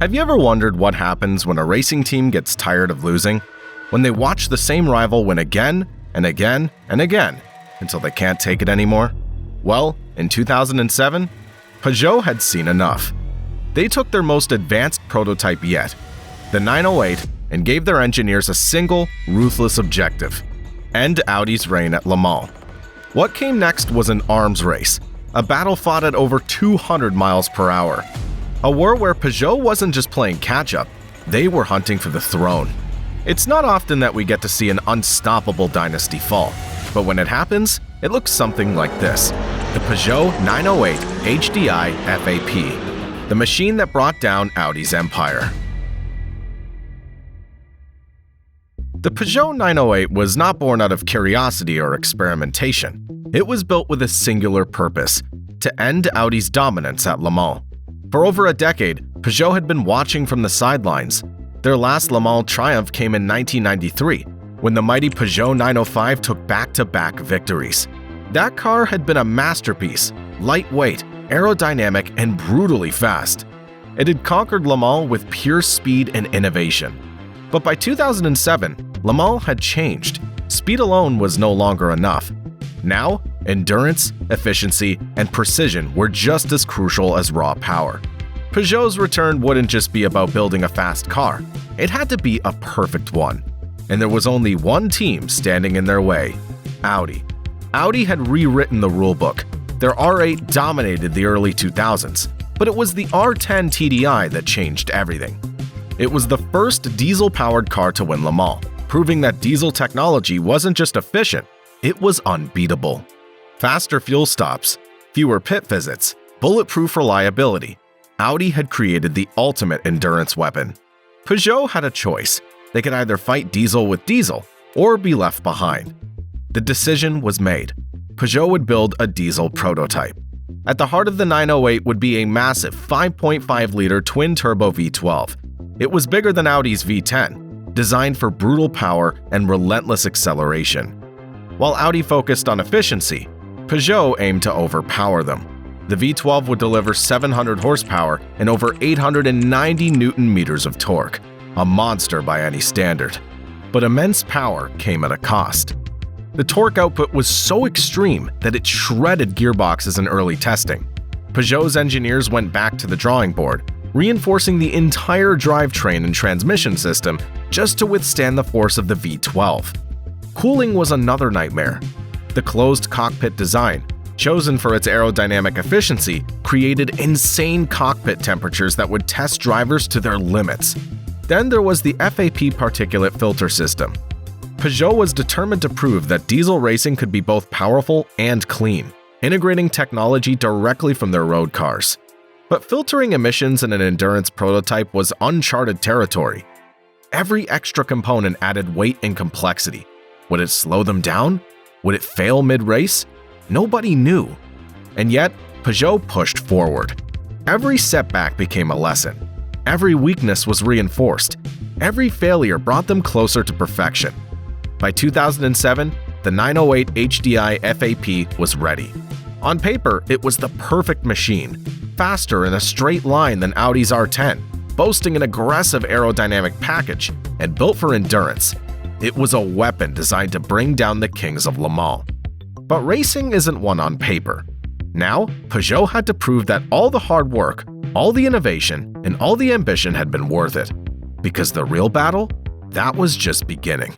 Have you ever wondered what happens when a racing team gets tired of losing? When they watch the same rival win again and again and again until they can't take it anymore? Well, in 2007, Peugeot had seen enough. They took their most advanced prototype yet, the 908, and gave their engineers a single, ruthless objective: end Audi's reign at Le Mans. What came next was an arms race, a battle fought at over 200 miles per hour. A war where Peugeot wasn't just playing catch-up, they were hunting for the throne. It's not often that we get to see an unstoppable dynasty fall, but when it happens, it looks something like this: the Peugeot 908 HDI FAP, the machine that brought down Audi's empire. The Peugeot 908 was not born out of curiosity or experimentation. It was built with a singular purpose: to end Audi's dominance at Le Mans. For over a decade, Peugeot had been watching from the sidelines. Their last Le Mans triumph came in 1993, when the mighty Peugeot 905 took back-to-back victories. That car had been a masterpiece, lightweight, aerodynamic, and brutally fast. It had conquered Le Mans with pure speed and innovation. But by 2007, Le Mans had changed. Speed alone was no longer enough. Now, endurance, efficiency, and precision were just as crucial as raw power. Peugeot's return wouldn't just be about building a fast car. It had to be a perfect one. And there was only one team standing in their way: Audi. Audi had rewritten the rulebook. Their R8 dominated the early 2000s, but it was the R10 TDI that changed everything. It was the first diesel-powered car to win Le Mans, proving that diesel technology wasn't just efficient, it was unbeatable. Faster fuel stops, fewer pit visits, bulletproof reliability. Audi had created the ultimate endurance weapon. Peugeot had a choice. They could either fight diesel with diesel or be left behind. The decision was made. Peugeot would build a diesel prototype. At the heart of the 908 would be a massive 5.5-liter twin-turbo V12. It was bigger than Audi's V10, designed for brutal power and relentless acceleration. While Audi focused on efficiency, Peugeot aimed to overpower them. The V12 would deliver 700 horsepower and over 890 Newton-meters of torque, a monster by any standard. But immense power came at a cost. The torque output was so extreme that it shredded gearboxes in early testing. Peugeot's engineers went back to the drawing board, reinforcing the entire drivetrain and transmission system just to withstand the force of the V12. Cooling was another nightmare. The closed cockpit design, chosen for its aerodynamic efficiency, created insane cockpit temperatures that would test drivers to their limits. Then there was the FAP particulate filter system. Peugeot was determined to prove that diesel racing could be both powerful and clean, integrating technology directly from their road cars. But filtering emissions in an endurance prototype was uncharted territory. Every extra component added weight and complexity. Would it slow them down? Would it fail mid-race? Nobody knew. And yet, Peugeot pushed forward. Every setback became a lesson. Every weakness was reinforced. Every failure brought them closer to perfection. By 2007, the 908 HDI FAP was ready. On paper, it was the perfect machine, faster in a straight line than Audi's R10, boasting an aggressive aerodynamic package, and built for endurance. It was a weapon designed to bring down the kings of Le Mans. But racing isn't won on paper. Now, Peugeot had to prove that all the hard work, all the innovation, and all the ambition had been worth it. Because the real battle, that was just beginning.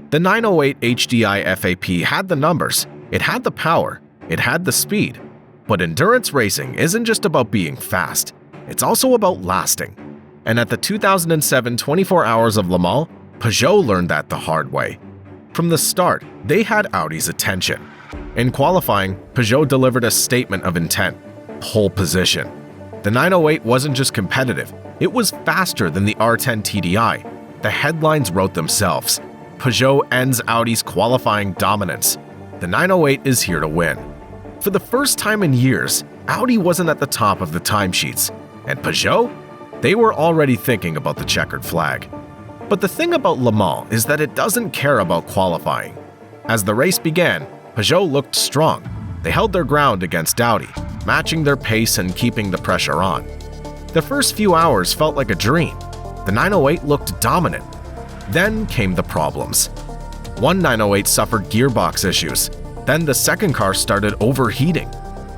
The 908 HDI FAP had the numbers, it had the power, it had the speed. But endurance racing isn't just about being fast, it's also about lasting. And at the 2007 24 Hours of Le Mans, Peugeot learned that the hard way. From the start, they had Audi's attention. In qualifying, Peugeot delivered a statement of intent: pole position. The 908 wasn't just competitive, it was faster than the R10 TDI. The headlines wrote themselves: Peugeot ends Audi's qualifying dominance. The 908 is here to win. For the first time in years, Audi wasn't at the top of the timesheets, and Peugeot? They were already thinking about the checkered flag. But the thing about Le Mans is that it doesn't care about qualifying. As the race began, Peugeot looked strong. They held their ground against Audi, matching their pace and keeping the pressure on. The first few hours felt like a dream. The 908 looked dominant. Then came the problems. One 908 suffered gearbox issues. Then the second car started overheating.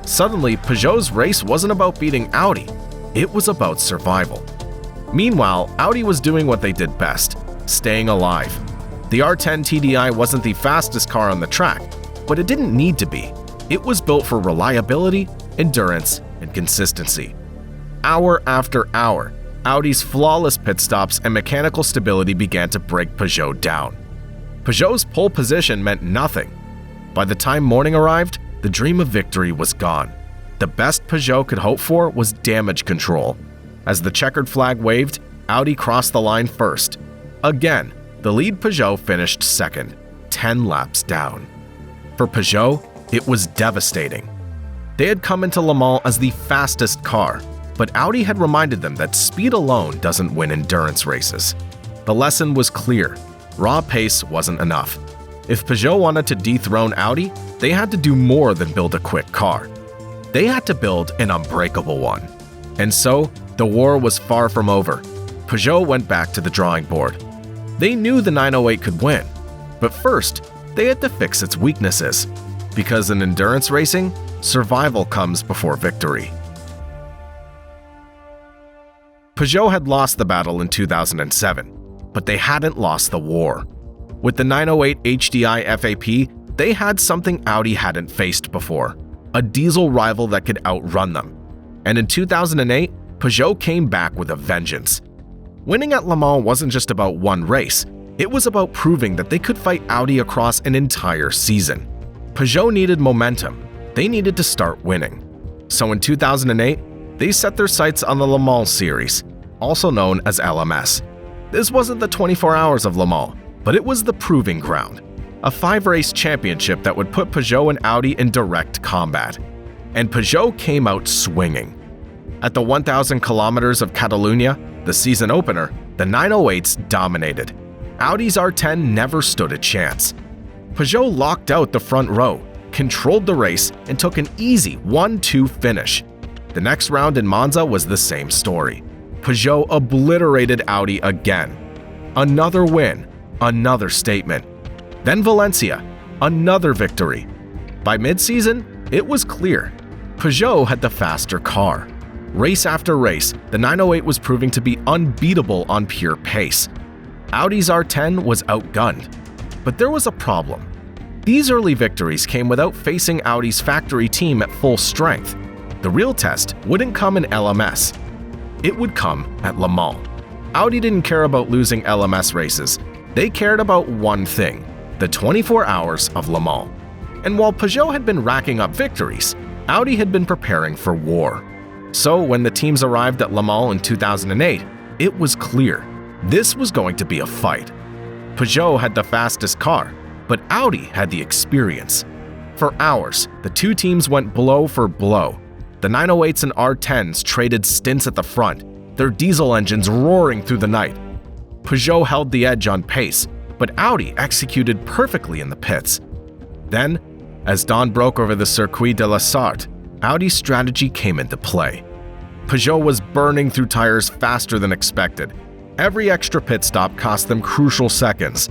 Suddenly, Peugeot's race wasn't about beating Audi. It was about survival. Meanwhile, Audi was doing what they did best, staying alive. The R10 TDI wasn't the fastest car on the track, but it didn't need to be. It was built for reliability, endurance, and consistency. Hour after hour, Audi's flawless pit stops and mechanical stability began to break Peugeot down. Peugeot's pole position meant nothing. By the time morning arrived, the dream of victory was gone. The best Peugeot could hope for was damage control. As the checkered flag waved, Audi crossed the line first. Again, the lead Peugeot finished second, 10 laps down. For Peugeot, it was devastating. They had come into Le Mans as the fastest car, but Audi had reminded them that speed alone doesn't win endurance races. The lesson was clear. Raw pace wasn't enough. If Peugeot wanted to dethrone Audi, they had to do more than build a quick car. They had to build an unbreakable one. And so, the war was far from over. Peugeot went back to the drawing board. They knew the 908 could win, but first, they had to fix its weaknesses. Because in endurance racing, survival comes before victory. Peugeot had lost the battle in 2007, but they hadn't lost the war. With the 908 HDI FAP, they had something Audi hadn't faced before, a diesel rival that could outrun them. And in 2008, Peugeot came back with a vengeance. Winning at Le Mans wasn't just about one race, it was about proving that they could fight Audi across an entire season. Peugeot needed momentum, they needed to start winning. So in 2008, they set their sights on the Le Mans series, also known as LMS. This wasn't the 24 hours of Le Mans, but it was the proving ground, a 5-race championship that would put Peugeot and Audi in direct combat. And Peugeot came out swinging. At the 1,000 kilometers of Catalunya, the season opener, the 908s dominated. Audi's R10 never stood a chance. Peugeot locked out the front row, controlled the race, and took an easy 1-2 finish. The next round in Monza was the same story. Peugeot obliterated Audi again. Another win, another statement. Then Valencia, another victory. By mid-season, it was clear. Peugeot had the faster car. Race after race, the 908 was proving to be unbeatable on pure pace. Audi's R10 was outgunned. But there was a problem. These early victories came without facing Audi's factory team at full strength. The real test wouldn't come in LMS. It would come at Le Mans. Audi didn't care about losing LMS races. They cared about one thing, the 24 hours of Le Mans. And while Peugeot had been racking up victories, Audi had been preparing for war. So when the teams arrived at Le Mans in 2008, it was clear this was going to be a fight. Peugeot had the fastest car, but Audi had the experience. For hours, the two teams went blow for blow. The 908s and R10s traded stints at the front, their diesel engines roaring through the night. Peugeot held the edge on pace, but Audi executed perfectly in the pits. Then, as dawn broke over the Circuit de la Sarthe, Audi's strategy came into play. Peugeot was burning through tires faster than expected. Every extra pit stop cost them crucial seconds.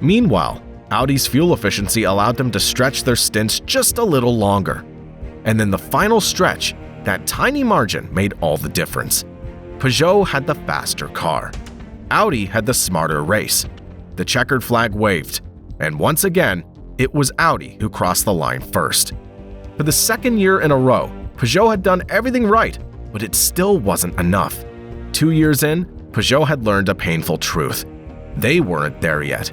Meanwhile, Audi's fuel efficiency allowed them to stretch their stints just a little longer. And in the final stretch, that tiny margin made all the difference. Peugeot had the faster car. Audi had the smarter race. The checkered flag waved, and once again, it was Audi who crossed the line first. For the second year in a row, Peugeot had done everything right, but it still wasn't enough. 2 years in, Peugeot had learned a painful truth. They weren't there yet.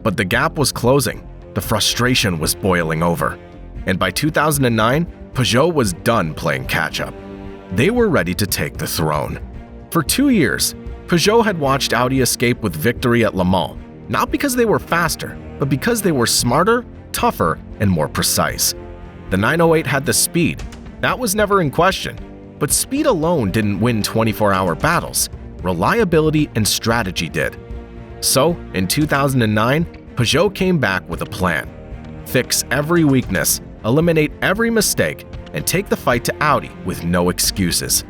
But the gap was closing, the frustration was boiling over. And by 2009, Peugeot was done playing catch-up. They were ready to take the throne. For 2 years, Peugeot had watched Audi escape with victory at Le Mans, not because they were faster, but because they were smarter, tougher, and more precise. The 908 had the speed. That was never in question. But speed alone didn't win 24-hour battles. Reliability and strategy did. So, in 2009, Peugeot came back with a plan. Fix every weakness, eliminate every mistake, and take the fight to Audi with no excuses.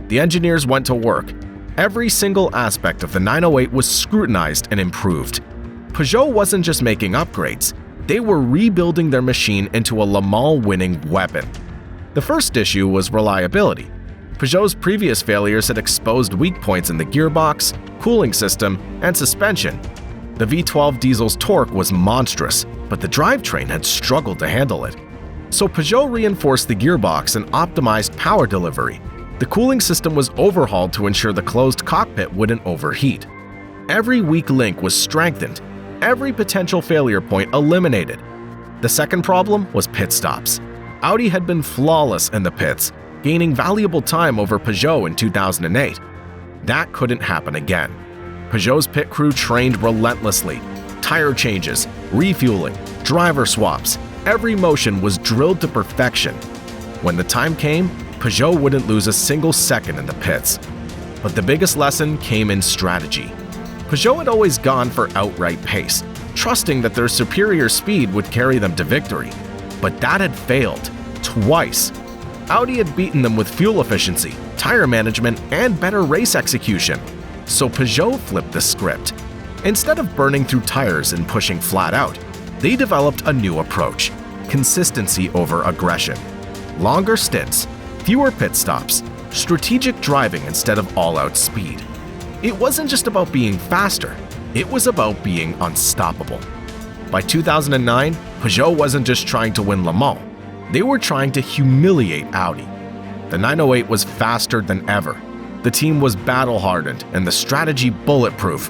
The engineers went to work. Every single aspect of the 908 was scrutinized and improved. Peugeot wasn't just making upgrades, they were rebuilding their machine into a Le Mans winning weapon. The first issue was reliability. Peugeot's previous failures had exposed weak points in the gearbox, cooling system, and suspension. The V12 diesel's torque was monstrous, but the drivetrain had struggled to handle it. So Peugeot reinforced the gearbox and optimized power delivery. The cooling system was overhauled to ensure the closed cockpit wouldn't overheat. Every weak link was strengthened, every potential failure point eliminated. The second problem was pit stops. Audi had been flawless in the pits, gaining valuable time over Peugeot in 2008. That couldn't happen again. Peugeot's pit crew trained relentlessly. Tire changes, refueling, driver swaps, every motion was drilled to perfection. When the time came, Peugeot wouldn't lose a single second in the pits. But the biggest lesson came in strategy. Peugeot had always gone for outright pace, trusting that their superior speed would carry them to victory. But that had failed, twice. Audi had beaten them with fuel efficiency, tire management, and better race execution. So Peugeot flipped the script. Instead of burning through tires and pushing flat out, they developed a new approach: consistency over aggression. Longer stints, fewer pit stops, strategic driving instead of all-out speed. It wasn't just about being faster, it was about being unstoppable. By 2009, Peugeot wasn't just trying to win Le Mans, they were trying to humiliate Audi. The 908 was faster than ever. The team was battle-hardened and the strategy bulletproof.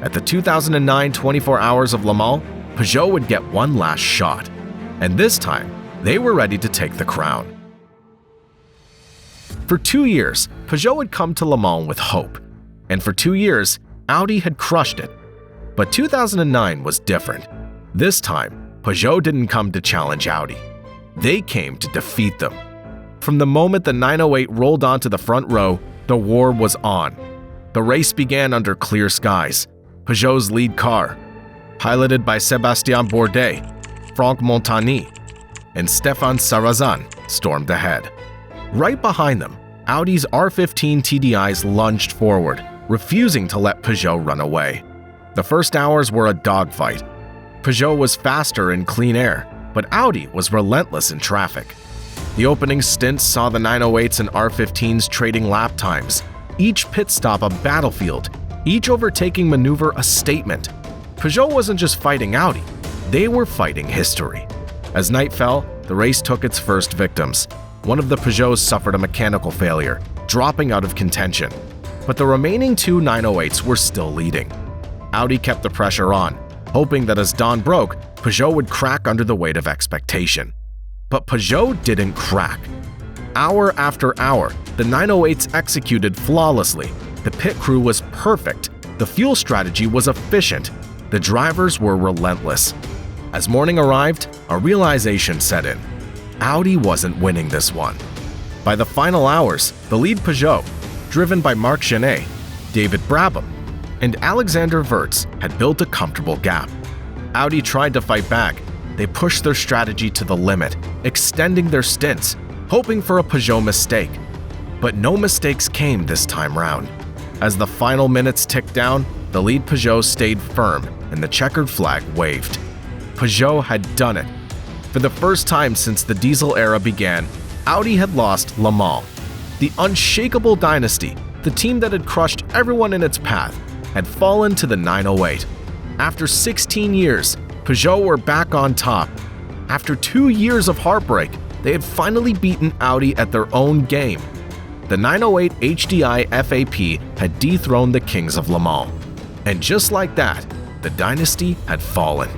At the 2009 24 Hours of Le Mans, Peugeot would get one last shot. And this time, they were ready to take the crown. For 2 years, Peugeot had come to Le Mans with hope. And for 2 years, Audi had crushed it. But 2009 was different. This time, Peugeot didn't come to challenge Audi. They came to defeat them. From the moment the 908 rolled onto the front row, the war was on. The race began under clear skies. Peugeot's lead car, piloted by Sébastien Bourdais, Franck Montagny, and Stéphane Sarrazin, stormed ahead. Right behind them, Audi's R15 TDIs lunged forward, refusing to let Peugeot run away. The first hours were a dogfight. Peugeot was faster in clean air, but Audi was relentless in traffic. The opening stints saw the 908s and R15s trading lap times, each pit stop a battlefield, each overtaking maneuver a statement. Peugeot wasn't just fighting Audi, they were fighting history. As night fell, the race took its first victims. One of the Peugeots suffered a mechanical failure, dropping out of contention. But the remaining two 908s were still leading. Audi kept the pressure on, hoping that as dawn broke, Peugeot would crack under the weight of expectation. But Peugeot didn't crack. Hour after hour, the 908s executed flawlessly. The pit crew was perfect. The fuel strategy was efficient. The drivers were relentless. As morning arrived, a realization set in. Audi wasn't winning this one. By the final hours, the lead Peugeot, driven by Marc Genet, David Brabham, and Alexander Wurz, had built a comfortable gap. Audi tried to fight back. They pushed their strategy to the limit, extending their stints, hoping for a Peugeot mistake. But no mistakes came this time round. As the final minutes ticked down, the lead Peugeot stayed firm and the checkered flag waved. Peugeot had done it. For the first time since the diesel era began, Audi had lost Le Mans. The unshakable dynasty, the team that had crushed everyone in its path, had fallen to the 908. After 16 years, Peugeot were back on top. After 2 years of heartbreak, they had finally beaten Audi at their own game. The 908 HDI FAP had dethroned the kings of Le Mans. And just like that, the dynasty had fallen.